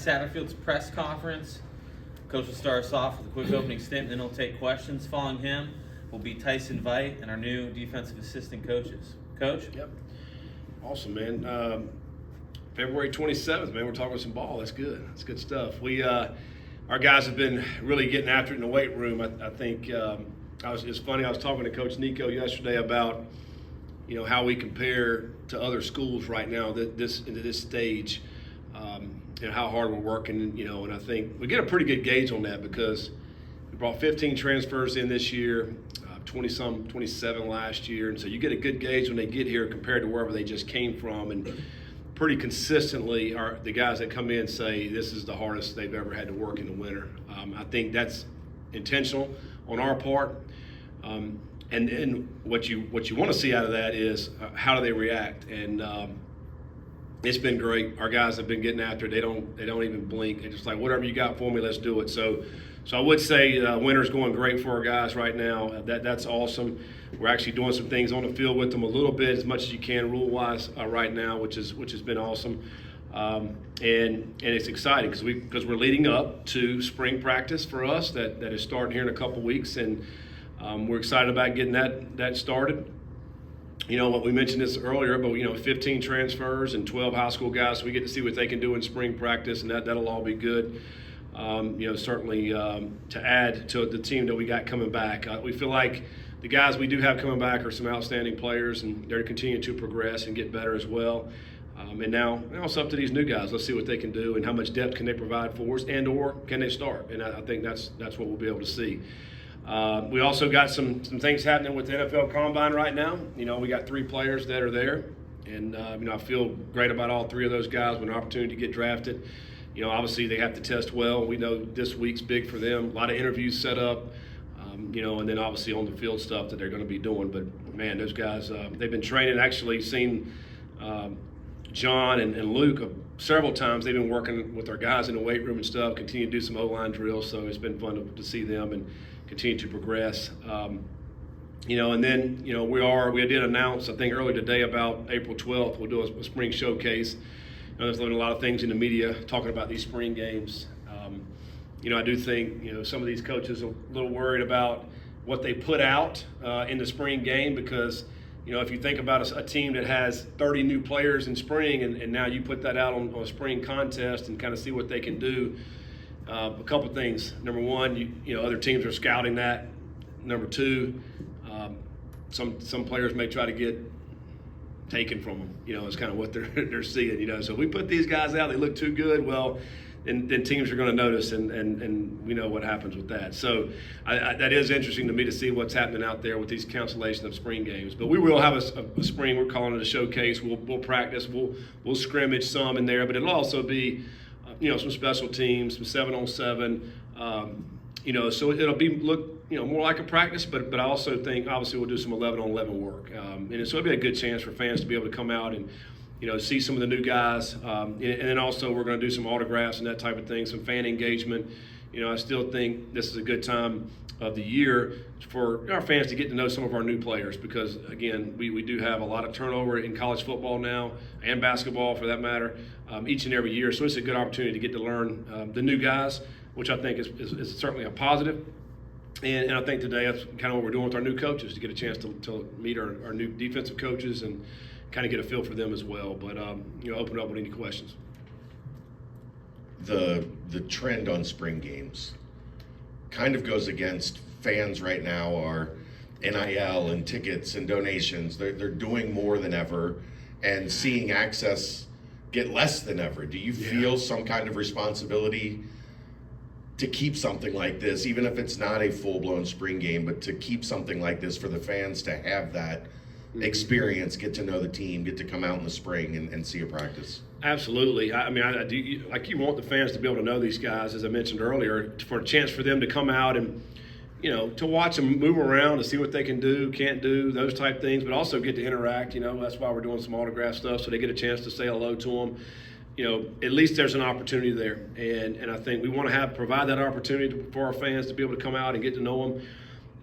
Satterfield's press conference. Coach will start us off with a quick opening statement, then he'll take questions. Following him will be Tyson Veit and our new defensive assistant coaches. Coach? Yep. Awesome, man. February 27th, man, we're talking some ball. That's good. That's good stuff. Our guys have been really getting after it in the weight room. I think it's funny. I was talking to Coach Nico yesterday about how we compare to other schools right now into this stage. And how hard we're working, and I think we get a pretty good gauge on that because we brought 15 transfers in this year, 27 last year, and so you get a good gauge when they get here compared to wherever they just came from, and pretty consistently the guys that come in say this is the hardest they've ever had to work in the winter. I think that's intentional on our part, and then what you want to see out of that is how do they react, and it's been great. Our guys have been getting after it. They don't even blink. They're just like, whatever you got for me, let's do it. So I would say winter's going great for our guys right now. That's awesome. We're actually doing some things on the field with them a little bit, as much as you can rule-wise right now, which has been awesome. And it's exciting because we're leading up to spring practice for us that is starting here in a couple weeks, and we're excited about getting that started. What we mentioned this earlier, but 15 transfers and 12 high school guys, so we get to see what they can do in spring practice, and that'll all be good. Certainly to add to the team that we got coming back. We feel like the guys we do have coming back are some outstanding players, and they're continuing to progress and get better as well. And now it's up to these new guys. Let's see what they can do and how much depth can they provide for us, and/or can they start? And I think that's what we'll be able to see. We also got some things happening with the NFL Combine right now. We got 3 players that are there, and I feel great about all 3 of those guys with an opportunity to get drafted. Obviously they have to test well. We know this week's big for them. A lot of interviews set up, and then obviously on the field stuff that they're going to be doing. But man, those guys, they've been training. Actually seen John and Luke several times. They've been working with our guys in the weight room and stuff, continue to do some O-line drills. So it's been fun to see them and continue to progress. And then, we did announce, I think earlier today, about April 12th, we'll do a spring showcase. There's a lot of things in the media talking about these spring games. I do think, some of these coaches are a little worried about what they put out in the spring game because, if you think about a team that has 30 new players in spring and now you put that out on a spring contest and kind of see what they can do, a couple of things. Number one, other teams are scouting that. Number two, some players may try to get taken from them. It's kind of what they're seeing. So if we put these guys out, they look too good. Well, then teams are going to notice, and we know what happens with that. So that is interesting to me to see what's happening out there with these cancellation of spring games. But we will have a spring. We're calling it a showcase. We'll practice. We'll scrimmage some in there, but it'll also be some special teams, some 7-on-7. So it'll look more like a practice, but I also think obviously we'll do some 11-on-11 work, and so it'll be a good chance for fans to be able to come out and see some of the new guys, and then also we're going to do some autographs and that type of thing, some fan engagement. I still think this is a good time of the year for our fans to get to know some of our new players because, again, we do have a lot of turnover in college football now and basketball for that matter each and every year. So it's a good opportunity to get to learn the new guys, which I think is certainly a positive. And I think today that's kind of what we're doing with our new coaches to get a chance to meet our new defensive coaches and kind of get a feel for them as well. But, open up with any questions. The trend on spring games kind of goes against fans right now are NIL and tickets and donations. They're doing more than ever and seeing access get less than ever. Do you feel some kind of responsibility to keep something like this, even if it's not a full-blown spring game, but to keep something like this for the fans to have that experience, get to know the team, get to come out in the spring and see a practice? Absolutely. I do. You want the fans to be able to know these guys, as I mentioned earlier, for a chance for them to come out and, to watch them move around to see what they can do, can't do, those type things, but also get to interact. That's why we're doing some autograph stuff so they get a chance to say hello to them. At least there's an opportunity there. And I think we want to provide that opportunity for our fans to be able to come out and get to know them.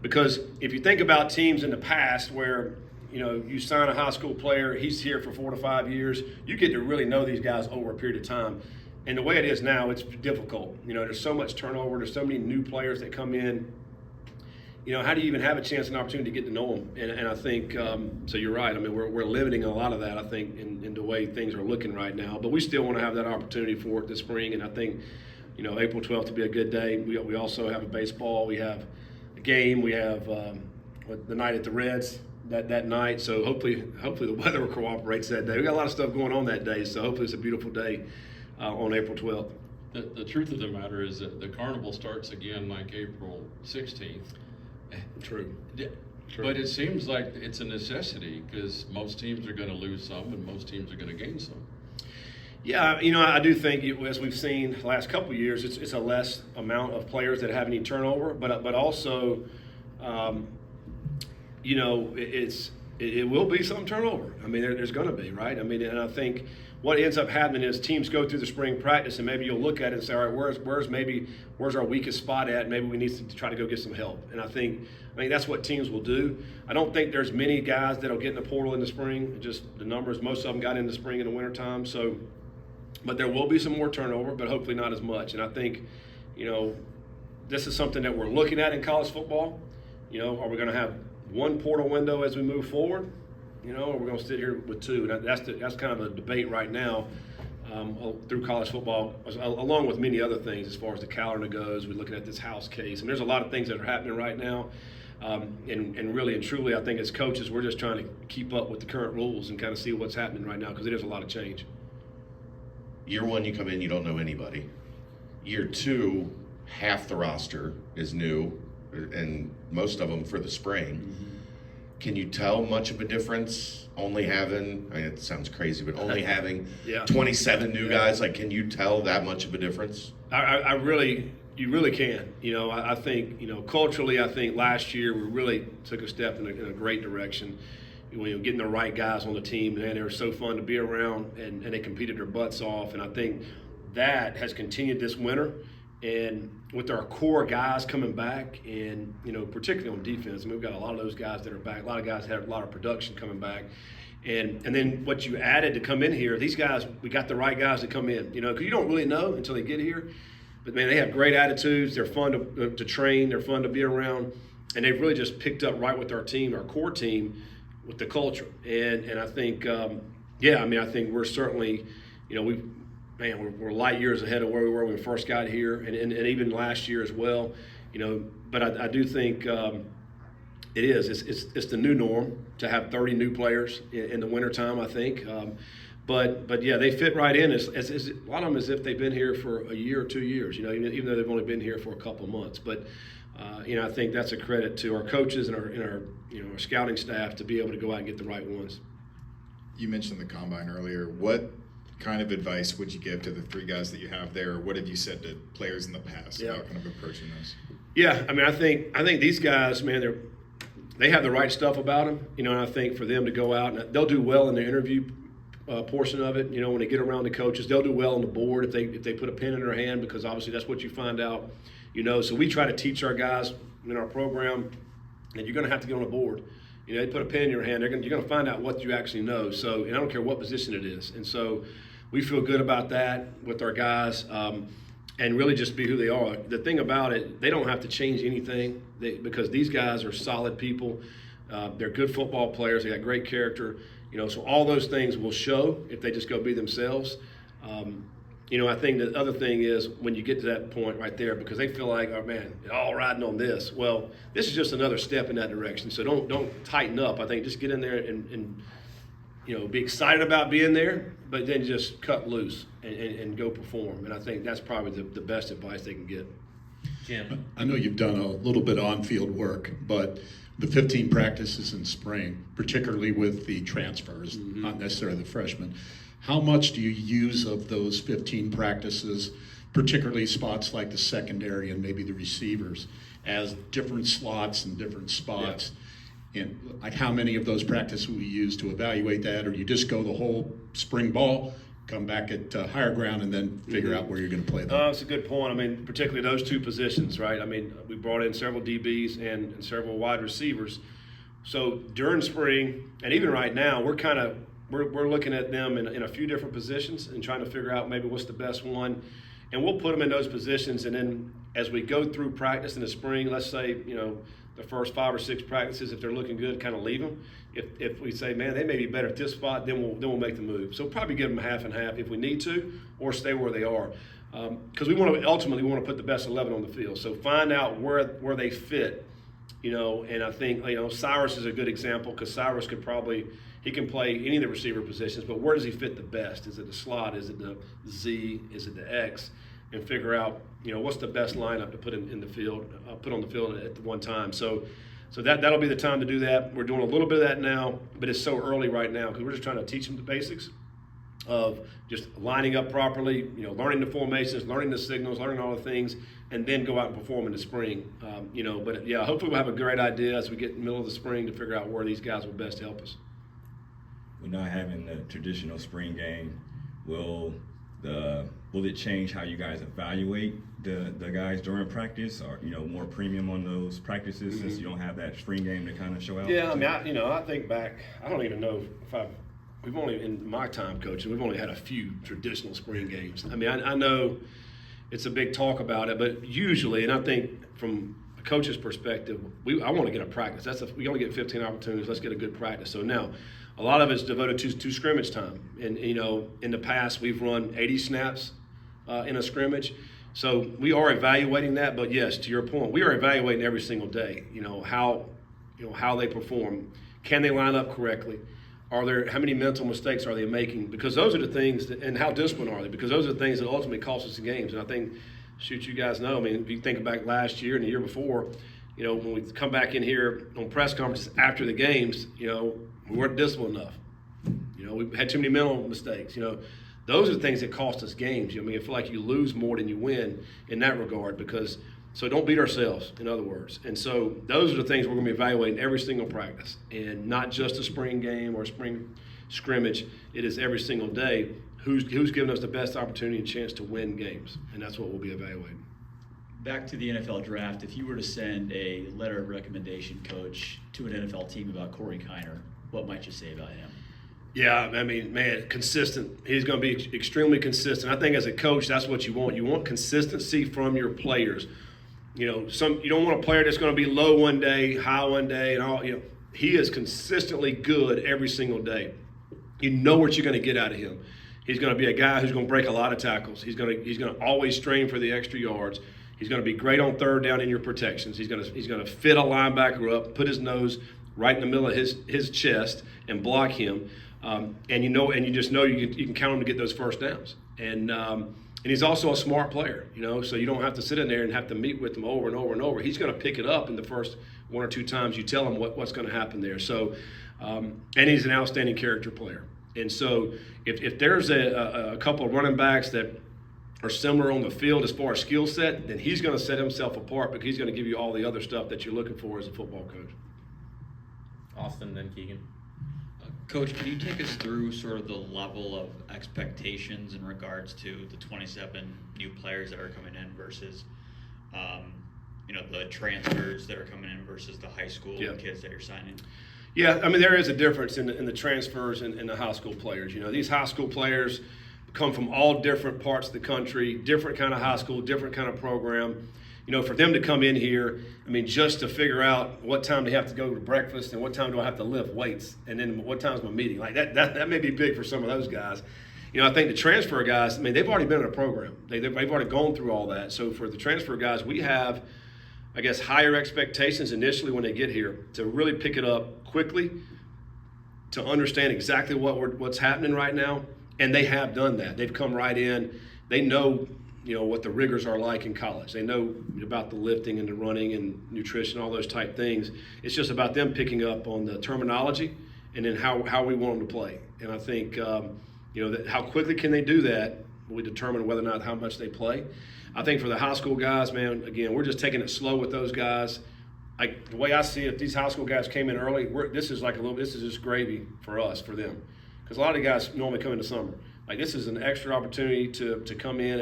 Because if you think about teams in the past where, you sign a high school player, he's here for 4 to 5 years, you get to really know these guys over a period of time. And the way it is now, it's difficult. There's so much turnover. There's so many new players that come in. How do you even have a chance and opportunity to get to know them? And I think, so you're right. I mean, we're limiting a lot of that, I think, in the way things are looking right now. But we still want to have that opportunity for it this spring. And I think, April 12th will be a good day. We also have a baseball. We have a game. We have the night at the Reds that night. So hopefully the weather cooperates that day. We got a lot of stuff going on that day. So hopefully it's a beautiful day on April 12th. The truth of the matter is that the carnival starts again like April 16th. True. But it seems like it's a necessity because most teams are going to lose some and most teams are going to gain some. Yeah, I do think, as we've seen the last couple of years, it's a less amount of players that have any turnover, but also, it will be some turnover. I mean, there's going to be, right? I mean, and I think what ends up happening is teams go through the spring practice and maybe you'll look at it and say, all right, where's our weakest spot at? Maybe we need to try to go get some help. And I think that's what teams will do. I don't think there's many guys that'll get in the portal in the spring. Just the numbers, most of them got in the spring in the wintertime. So, but there will be some more turnover, but hopefully not as much. And I think, this is something that we're looking at in college football. Are we going to have one portal window as we move forward? Or we're going to sit here with two. And that's kind of a debate right now through college football, along with many other things as far as the calendar goes. We're looking at this House case. And there's a lot of things that are happening right now. And really and truly, I think as coaches, we're just trying to keep up with the current rules and kind of see what's happening right now because it is a lot of change. Year one, you come in, you don't know anybody. Year two, half the roster is new, and most of them for the spring. Mm-hmm. Can you tell much of a difference only having, it sounds crazy, but only having 27 new guys? Like, can you tell that much of a difference? You really can. I think, culturally, I think last year we really took a step in a great direction. Getting the right guys on the team, and they were so fun to be around, and they competed their butts off. And I think that has continued this winter. And with our core guys coming back, and particularly on defense, we've got a lot of those guys that are back. A lot of guys had a lot of production coming back, and then what you added to come in here, these guys, we got the right guys to come in. Because you don't really know until they get here. But man, they have great attitudes. They're fun to train. They're fun to be around, and they've really just picked up right with our team, our core team, with the culture. And I think, I think we're certainly, we're light years ahead of where we were when we first got here, and even last year as well, but I do think it's the new norm to have 30 new players in the wintertime, I think. But yeah, they fit right in as a lot of them as if they've been here for a year or 2 years, even though they've only been here for a couple of months. But I think that's a credit to our coaches and our scouting staff to be able to go out and get the right ones. You mentioned the combine earlier. What kind of advice would you give to the three guys that you have there? What have you said to players in the past about kind of approaching this? Yeah, I think these guys, man, they have the right stuff about them. And I think for them to go out and they'll do well in the interview portion of it. When they get around the coaches, they'll do well on the board if they put a pen in their hand, because obviously that's what you find out. So we try to teach our guys in our program that you're going to have to get on a board. They put a pen in your hand, you're going to find out what you actually know. So, and I don't care what position it is. And so we feel good about that with our guys, and really just be who they are. The thing about it, they don't have to change anything because these guys are solid people. They're good football players. They got great character. So all those things will show if they just go be themselves. I think the other thing is when you get to that point right there, because they feel like, oh man, they're all riding on this. Well, this is just another step in that direction. So don't tighten up. I think just get in there and be excited about being there, but then just cut loose and go perform. And I think that's probably the best advice they can get. Jim. I know you've done a little bit of on-field work, but the 15 practices in spring, particularly with the transfers, not necessarily the freshmen, how much do you use of those 15 practices, particularly spots like the secondary and maybe the receivers, as different slots and different spots? Yeah. And like how many of those practices will you use to evaluate that, or you just go the whole spring ball, come back at higher ground, and then figure out where you're going to play them? That's a good point. Particularly those two positions, right? We brought in several DBs and several wide receivers. So during spring, and even right now, we're kind of we're looking at them in a few different positions and trying to figure out maybe what's the best one. And we'll put them in those positions, and then as we go through practice in the spring, let's say, the first 5 or 6 practices, if they're looking good, kind of leave them. If we say, man, they may be better at this spot, then we'll make the move. So probably give them half and half if we need to, or stay where they are. Because we want to put the best 11 on the field. So find out where they fit, and I think, Cyrus is a good example, because Cyrus he can play any of the receiver positions, but where does he fit the best? Is it the slot? Is it the Z? Is it the X? And figure out, what's the best lineup to put in the field, put on the field at the one time. So that'll be the time to do that. We're doing a little bit of that now, but it's so early right now because we're just trying to teach them the basics of just lining up properly, learning the formations, learning the signals, learning all the things, and then go out and perform in the spring. But yeah, hopefully we'll have a great idea as we get in the middle of the spring to figure out where these guys will best help us. We're not having the traditional spring game. Will it change how you guys evaluate the guys during practice, or more premium on those practices since you don't have that spring game to kind of show out? Yeah, I mean, I think back. I don't even know if we've only, in my time coaching, we've only had a few traditional spring games. I mean, I know it's a big talk about it, but usually, and I think from a coach's perspective, I want to get a practice. We only get 15 opportunities. Let's get a good practice. So now, a lot of it's devoted to scrimmage time. And, in the past, we've run 80 snaps in a scrimmage. So we are evaluating that. But, yes, to your point, we are evaluating every single day, how they perform. Can they line up correctly? How many mental mistakes are they making? Because those are the things, and how disciplined are they? Because those are the things that ultimately cost us the games. And I think, you guys know, I mean, if you think back last year and the year before, when we come back in here on press conferences after the games, we weren't disciplined enough. We had too many mental mistakes. Those are the things that cost us games. I mean, I feel like you lose more than you win in that regard so don't beat ourselves, in other words. And so those are the things we're going to be evaluating every single practice, and not just a spring game or a spring scrimmage. It is every single day who's giving us the best opportunity and chance to win games, and that's what we'll be evaluating. Back to the NFL draft, if you were to send a letter of recommendation, Coach, to an NFL team about Corey Kiner, what might you say about him? Yeah, I mean, man, consistent. He's going to be extremely consistent. I think as a coach, that's what you want. You want consistency from your players. You don't want a player that's going to be low one day, high one day, and all. He is consistently good every single day. You know what you're going to get out of him. He's going to be a guy who's going to break a lot of tackles. He's going to always strain for the extra yards. He's going to be great on third down in your protections. He's going to fit a linebacker up, put his nose right in the middle of his chest, and block him. And you just know you can count him to get those first downs. And he's also a smart player, so you don't have to sit in there and have to meet with him over and over and over. He's going to pick it up in the first 1 or 2 times you tell him what's going to happen there. So, and he's an outstanding character player. And so if there's a couple of running backs that are similar on the field as far as skill set, then he's going to set himself apart because he's going to give you all the other stuff that you're looking for as a football coach. Austin, then Keegan. Coach, can you take us through sort of the level of expectations in regards to the 27 new players that are coming in versus, the transfers that are coming in versus the high school kids that you're signing? Yeah, I mean, there is a difference in the transfers and the high school players. These high school players come from all different parts of the country, different kind of high school, different kind of program. For them to come in here, I mean, just to figure out what time they have to go to breakfast and what time do I have to lift weights and then what time's my meeting. Like that may be big for some of those guys. I think the transfer guys, I mean, they've already been in a program. They've already gone through all that. So for the transfer guys, we have, I guess, higher expectations initially when they get here to really pick it up quickly, to understand exactly what's happening right now. And they have done that. They've come right in. They know what the rigors are like in college. They know about the lifting and the running and nutrition, all those type things. It's just about them picking up on the terminology and then how we want them to play. And I think, that how quickly can they do that will determine whether or not how much they play. I think for the high school guys, man, again, we're just taking it slow with those guys. The way I see it, if these high school guys came in early, this is just gravy for us, for them. Because a lot of the guys normally come in the summer. Like, this is an extra opportunity to come in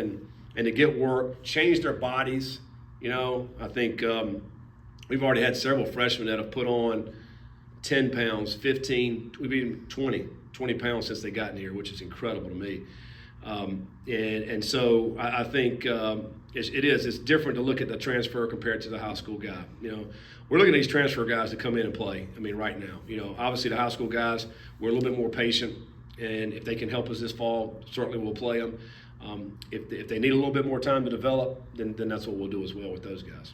and to get work, change their bodies. I think we've already had several freshmen that have put on 10 pounds, 15, we've even 20. 20 pounds since they gotten here, which is incredible to me. And so I think it's different to look at the transfer compared to the high school guy. You know, we're looking at these transfer guys to come in and play. I mean, right now, you know, obviously the high school guys, we're a little bit more patient, and if they can help us this fall, certainly we'll play them. If they need a little bit more time to develop, then that's what we'll do as well with those guys.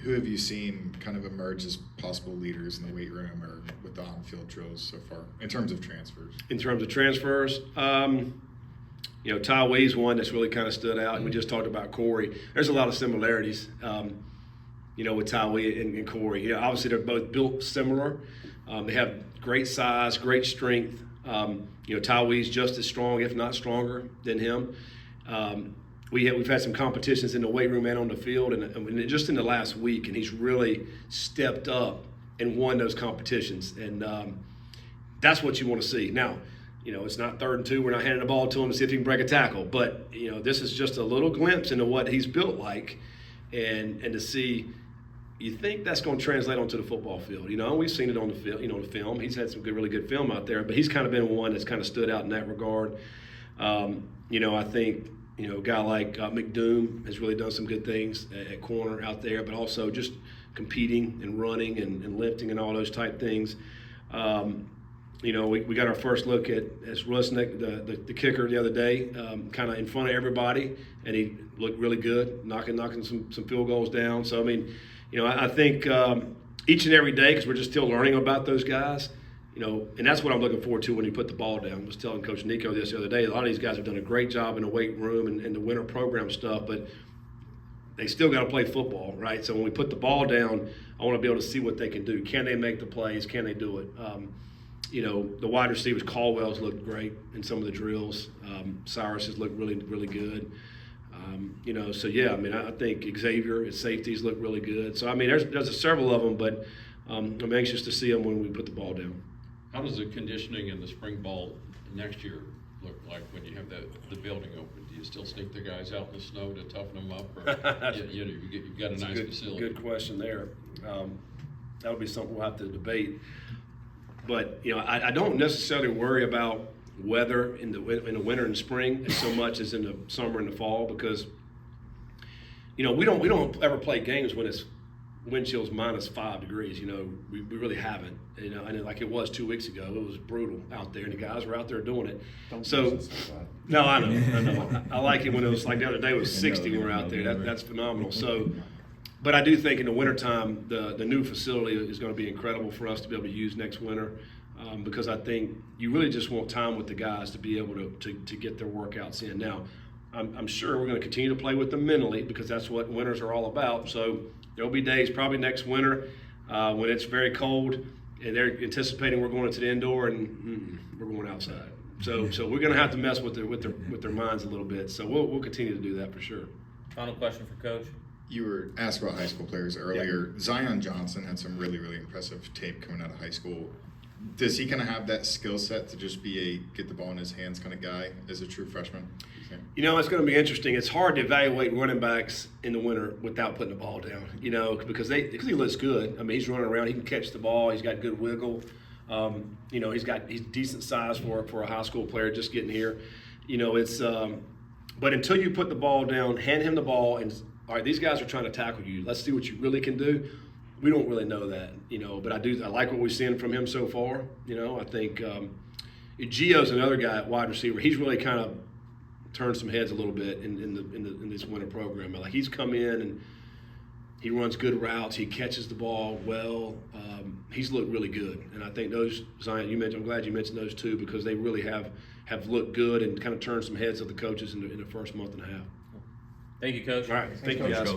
Who have you seen kind of emerge as possible leaders in the weight room or with the on-field drills so far in terms of transfers? In terms of transfers, you know, Ty Wee's one that's really kind of stood out. And we just talked about Corey. There's a lot of similarities, you know, with Ty Wee and Corey. You know, obviously they're both built similar. They have great size, great strength. You know, Ty Wee's just as strong, if not stronger, than him. We've had some competitions in the weight room and on the field, and just in the last week, and he's really stepped up and won those competitions. And that's what you want to see. Now, you know, it's not 3rd and 2. We're not handing the ball to him to see if he can break a tackle. But, you know, this is just a little glimpse into what he's built like, and to see, you think that's going to translate onto the football field. You know, we've seen it on the field, you know, the film. He's had some really good film out there, but he's kind of been one that's kind of stood out in that regard. You know, I think, you know, a guy like McDoom has really done some good things at corner out there, but also just competing and running and lifting and all those type things. You know, we got our first look at Rusnick, the kicker, the other day, kind of in front of everybody, and he looked really good, knocking some field goals down. So, I mean, you know, I think each and every day, because we're just still learning about those guys, you know, and that's what I'm looking forward to when you put the ball down. I was telling Coach Nico this the other day, a lot of these guys have done a great job in the weight room and the winter program stuff, but they still got to play football, right? So when we put the ball down, I want to be able to see what they can do. Can they make the plays? Can they do it? You know, the wide receivers, Caldwell's looked great in some of the drills. Cyrus has looked really, really good. You know, so yeah, I mean, I think Xavier at safeties look really good. So I mean, there's several of them, but I'm anxious to see them when we put the ball down. How does the conditioning in the spring ball next year look like when you have the building open? Do you still sneak the guys out in the snow to toughen them up, or you've got a nice facility? Good question there. That'll be something we'll have to debate. But you know, I don't necessarily worry about weather in the winter and spring as so much as in the summer and the fall, because you know we don't ever play games when it's wind chill's -5 degrees. You know, we really haven't. You know, and like it was 2 weeks ago, it was brutal out there, and the guys were out there doing it. No, I know. I like it when it was like the other day it was 60 when we were out there. That's phenomenal. So, but I do think in the wintertime, the new facility is going to be incredible for us to be able to use next winter, because I think you really just want time with the guys to be able to get their workouts in. Now, I'm sure we're going to continue to play with them mentally, because that's what winters are all about. So there'll be days probably next winter when it's very cold and they're anticipating we're going into the indoor and we're going outside. So we're going to have to mess with their minds a little bit. So we'll continue to do that for sure. Final question for Coach. You were asked about high school players earlier. Yeah. Zion Johnson had some really, really impressive tape coming out of high school. Does he kind of have that skill set to just be a get the ball in his hands kind of guy as a true freshman? You know, it's going to be interesting. It's hard to evaluate running backs in the winter without putting the ball down, you know, because he looks good. I mean, he's running around. He can catch the ball. He's got good wiggle. You know, he's decent size for a high school player just getting here. You know, it's but until you put the ball down, hand him the ball, and all right, these guys are trying to tackle you. Let's see what you really can do. We don't really know that, you know, but I like what we've seen from him so far. You know, I think Gio's another guy at wide receiver. He's really kind of turned some heads a little bit in this winter program. Like, he's come in and he runs good routes. He catches the ball well. He's looked really good, and I think those Zion I'm glad you mentioned those two, because they really have looked good and kind of turned some heads of the coaches in the first month and a half. Thank you, Coach. All right, thank you, guys.